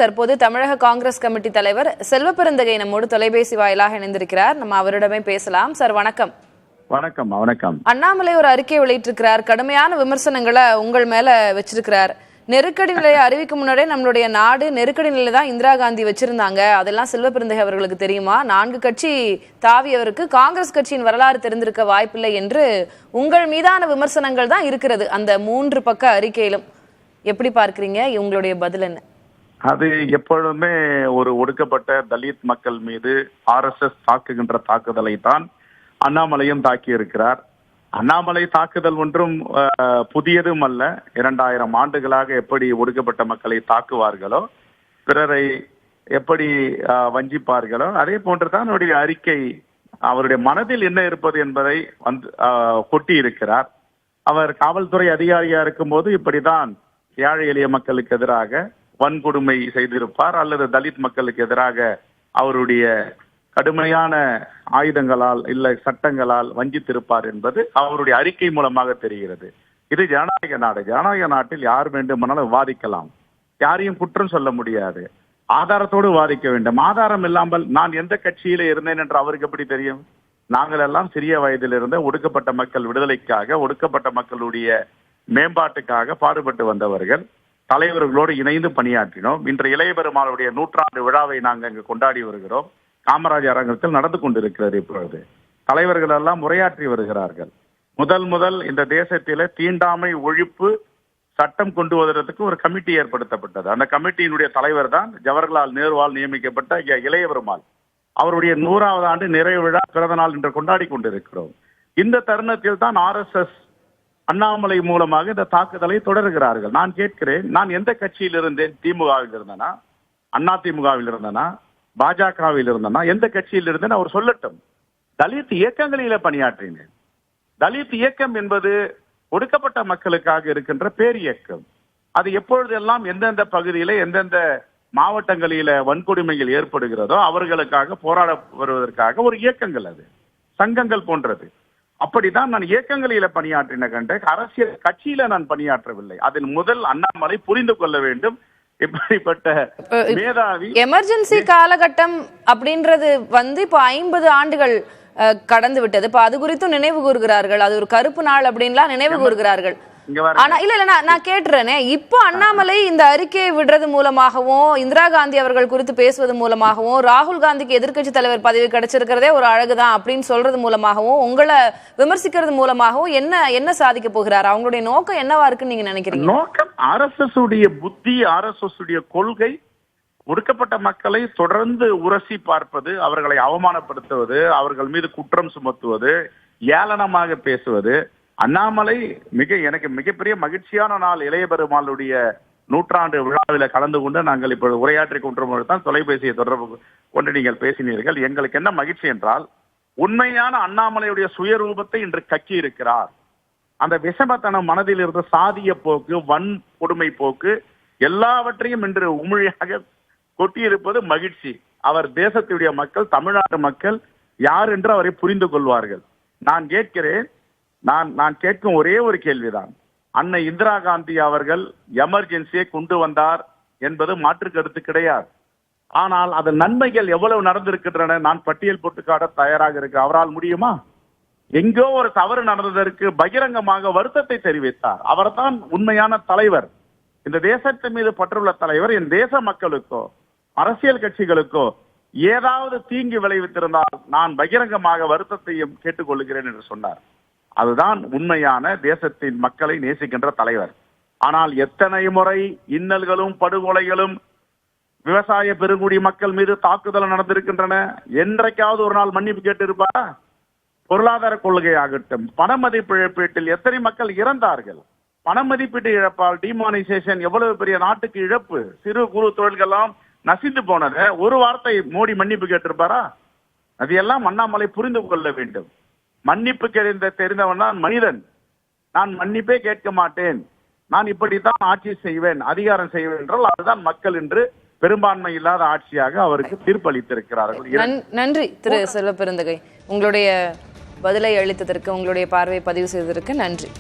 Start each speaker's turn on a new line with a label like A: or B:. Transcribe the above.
A: தற்போது தமிழக காங்கிரஸ் கமிட்டி தலைவர் செல்வபெருந்தகை நம்மோடு தொலைபேசி வாயிலாக இணைந்திருக்கிறார். நம்ம அவரிடமே பேசலாம். சார் வணக்கம்.
B: வணக்கம். வணக்கம்.
A: அண்ணாமலை ஒரு அறிக்கை வெளியிட்டிருக்கிறார். கடுமையான விமர்சனங்களை உங்கள் மேல வச்சிருக்கிறார். நெருக்கடி நிலையை அறிவிக்கும் முன்னாடியே நம்மளுடைய நாடு நெருக்கடி நிலை தான் இந்திரா காந்தி வச்சிருந்தாங்க, அதெல்லாம் செல்வபெருந்தகை அவர்களுக்கு தெரியுமா? 4 கட்சி தாவியவருக்கு காங்கிரஸ் கட்சியின் வரலாறு தெரிந்திருக்க வாய்ப்பில்லை என்று உங்கள் மீதான விமர்சனங்கள் தான் இருக்கிறது அந்த 3 பக்க அறிக்கையிலும். எப்படி பார்க்கிறீங்க? உங்களுடைய பதில் என்ன?
B: அது எப்பொழுதுமே ஒரு ஒடுக்கப்பட்ட தலித் மக்கள் மீது RSS தாக்குகின்ற தாக்குதலை தான் அண்ணாமலையும் தாக்கி இருக்கிறார். அண்ணாமலை தாக்குதல் ஒன்றும் புதியதும் அல்ல. 2000 ஆண்டுகளாக எப்படி ஒடுக்கப்பட்ட மக்களை தாக்குவார்களோ, பிறரை எப்படி வஞ்சிப்பார்களோ, அதே போன்றுதான் அவருடைய அறிக்கை. அவருடைய மனதில் என்ன இருப்பது என்பதை கொட்டி இருக்கிறார். அவர் காவல்துறை அதிகாரியா இருக்கும் போது இப்படிதான் ஏழை எளிய மக்களுக்கு எதிராக வன்கொடுமை செய்திருப்பார், அல்லது தலித் மக்களுக்கு எதிராக அவருடைய கடுமையான ஆயுதங்களால் இல்ல சட்டங்களால் வஞ்சித்திருப்பார் என்பது அவருடைய அறிக்கை மூலமாக தெரிகிறது. இது ஜனநாயக நாடு. ஜனநாயக நாட்டில் யார் வேண்டுமானாலும் விவாதிக்கலாம், யாரையும் குற்றம் சொல்ல முடியாது. ஆதாரத்தோடு விவாதிக்க வேண்டும். ஆதாரம் இல்லாமல் நான் எந்த கட்சியில இருந்தேன் என்று அவருக்கு எப்படி தெரியும்? நாங்கள் எல்லாம் சிறிய வயதில் இருந்த ஒடுக்கப்பட்ட மக்கள் விடுதலைக்காக, ஒடுக்கப்பட்ட மக்களுடைய மேம்பாட்டுக்காக பாடுபட்டு வந்தவர்கள். தலைவர்களோடு இணைந்து பணியாற்றினோம். இன்று இளைய பெருமாளுடைய 100ஆண்டு விழாவை நாங்கள் அங்கு கொண்டாடி வருகிறோம். காமராஜர் அரங்கத்தில் நடந்து கொண்டிருக்கிறது. இப்பொழுது தலைவர்கள் எல்லாம் உரையாற்றி வருகிறார்கள். முதல் இந்த தேசத்தில தீண்டாமை ஒழிப்பு சட்டம் கொண்டு வருவதற்கு ஒரு கமிட்டி ஏற்படுத்தப்பட்டது. அந்த கமிட்டியினுடைய தலைவர் தான் ஜவஹர்லால் நேருவால் நியமிக்கப்பட்ட இளைய பெருமாள். அவருடைய 100வது ஆண்டு நிறைவு விழா பிறந்த நாள் என்று கொண்டாடி கொண்டிருக்கிறோம். இந்த தருணத்தில் தான் RSS அண்ணாமலை மூலமாக இந்த தாக்குதலை தொடர்கிறார்கள். நான் கேட்கிறேன், நான் எந்த கட்சியில் இருந்தேன்? திமுகவில் இருந்தனா, அதிமுகவில் இருந்தனா, பாஜகவில் இருந்தனா, எந்த கட்சியில் இருந்தேன் அவர் சொல்லட்டும். தலித் இயக்கங்களில பணியாற்றினேன். தலித் இயக்கம் என்பது ஒடுக்கப்பட்ட மக்களுக்காக இருக்கின்ற பேர் இயக்கம். அது எப்பொழுதெல்லாம் எந்தெந்த பகுதியில எந்தெந்த மாவட்டங்களில வன்கொடுமைகள் ஏற்படுகிறதோ அவர்களுக்காக போராட வருவதற்காக ஒரு இயக்கங்கள், அது சங்கங்கள் போன்றது. அப்படிதான் நான் இயக்கங்களில பணியாற்றின கண்ட அரசியல் கட்சியில நான் பணியாற்றவில்லை. அதில் முதல் அண்ணாமலை புரிந்து கொள்ள வேண்டும். இப்படிப்பட்ட மேதாவி
A: எமர்ஜென்சி காலகட்டம் அப்படின்றது இப்போ 50 ஆண்டுகள் கடந்து விட்டது. இப்ப அது குறித்தும் நினைவு கூறுகிறார்கள். அது ஒரு கருப்பு நாள் அப்படின்லாம் நினைவு கூறுகிறார்கள். ஆனா இல்ல நான் கேட்டுறேனே, இப்போ அண்ணாமலை இந்த அறிக்கையை விடுறது மூலமாகவும், இந்திரா காந்தி அவர்கள் குறித்து பேசுவது மூலமாகவும், ராகுல் காந்திக்கு எதிர்க்கட்சி தலைவர் பதவி கிடைச்சிருக்கிறதே ஒரு அழகுதான் அப்படின்னு சொல்றது மூலமாகவும், உங்களை விமர்சிக்கிறது மூலமாகவும் என்ன சாதிக்க போகிறார்? அவங்களுடைய நோக்கம் என்னவா இருக்குன்னு நீங்க நினைக்கிறீங்க?
B: நோக்கம் RSS உடைய புத்தி, RSS உடைய கொள்கை ஒடுக்கப்பட்ட மக்களை தொடர்ந்து உரசி பார்ப்பது, அவர்களை அவமானப்படுத்துவது, அவர்கள் மீது குற்றம் சுமத்துவது, ஏளனமாக பேசுவது. அண்ணாமலை எனக்கு மிகப்பெரிய மகிழ்ச்சியான நாள். இளைய பெருமாளுடைய 100ஆண்டு விழாவில் கலந்து கொண்டு நாங்கள் இப்பொழுது உரையாற்றி கொண்டிருப்பது தான் தொலைபேசியை தொடர்பு கொண்டு நீங்கள் பேசினீர்கள். எங்களுக்கு என்ன மகிழ்ச்சி என்றால், உண்மையான அண்ணாமலையுடைய சுயரூபத்தை இன்று கக்கி இருக்கிறார். அந்த விஷமத்தனம் மனதில் இருந்த சாதிய போக்கு, வன்கொடுமை போக்கு எல்லாவற்றையும் இன்று உமிழியாக கொட்டியிருப்பது மகிழ்ச்சி. அவர் தேசத்துடைய மக்கள், தமிழ்நாட்டு மக்கள் யார் என்று அவரை புரிந்து கொள்வார்கள். நான் கேட்கிறேன், நான் கேட்கும் ஒரே ஒரு கேள்விதான். அன்னை இந்திரா காந்தி அவர்கள் எமர்ஜென்சியை கொண்டு வந்தார் என்பது மாற்று கருத்து கிடையாது. ஆனால் அதன் நன்மைகள் எவ்வளவு நடந்திருக்கின்றன நான் பட்டியல் போட்டு காட்ட தயாராக இருக்கு. அவரால் முடியுமா? எங்கோ ஒரு தவறு நடந்ததற்கு பகிரங்கமாக வருத்தத்தை தெரிவித்தார். அவர்தான் உண்மையான தலைவர். இந்த தேசத்தின் மீது பற்றுள்ள தலைவர். என் தேச மக்களுக்கோ அரசியல் கட்சிகளுக்கோ ஏதாவது தீங்கு விளைவித்திருந்தால் நான் பகிரங்கமாக வருத்தத்தையும் கேட்டுக்கொள்கிறேன் என்று சொன்னார். அதுதான் உண்மையான தேசத்தின் மக்களை நேசிக்கின்ற தலைவர். ஆனால் எத்தனை முறை இன்னல்களும் படுகொலைகளும் விவசாய பெருங்குடி மக்கள் மீது தாக்குதல் நடந்திருக்கின்றன. என்றைக்காவது ஒரு நாள் மன்னிப்பு கேட்டு இருப்பாரா? பொருளாதார கொள்கையாகட்டும், பண மதிப்பு இழப்பீட்டில் எத்தனை மக்கள் இறந்தார்கள். பண மதிப்பீட்டு இழப்பால் டிமானிசேஷன் எவ்வளவு பெரிய நாட்டுக்கு இழப்பு. சிறு குறு தொழில்கள்லாம் நசிந்து போனது. ஒரு வார்த்தை மோடி மன்னிப்பு கேட்டிருப்பாரா? அதையெல்லாம் அண்ணாமலை புரிந்து கொள்ள வேண்டும். மன்னிப்பு தெரிந்தவன் தான் மனிதன். நான் மன்னிப்பே கேட்க மாட்டேன், நான் இப்படித்தான் ஆட்சி செய்வேன், அதிகாரம் செய்வேன் என்றால் அதுதான் மக்கள் என்று பெரும்பான்மை இல்லாத ஆட்சியாக அவருக்கு தீர்ப்பளித்திருக்கிறார்கள்.
A: நன்றி திரு செல்வபெருந்தகை. உங்களுடைய பதிலை அளித்ததற்கு, உங்களுடைய பார்வையை பதிவு செய்ததற்கு நன்றி.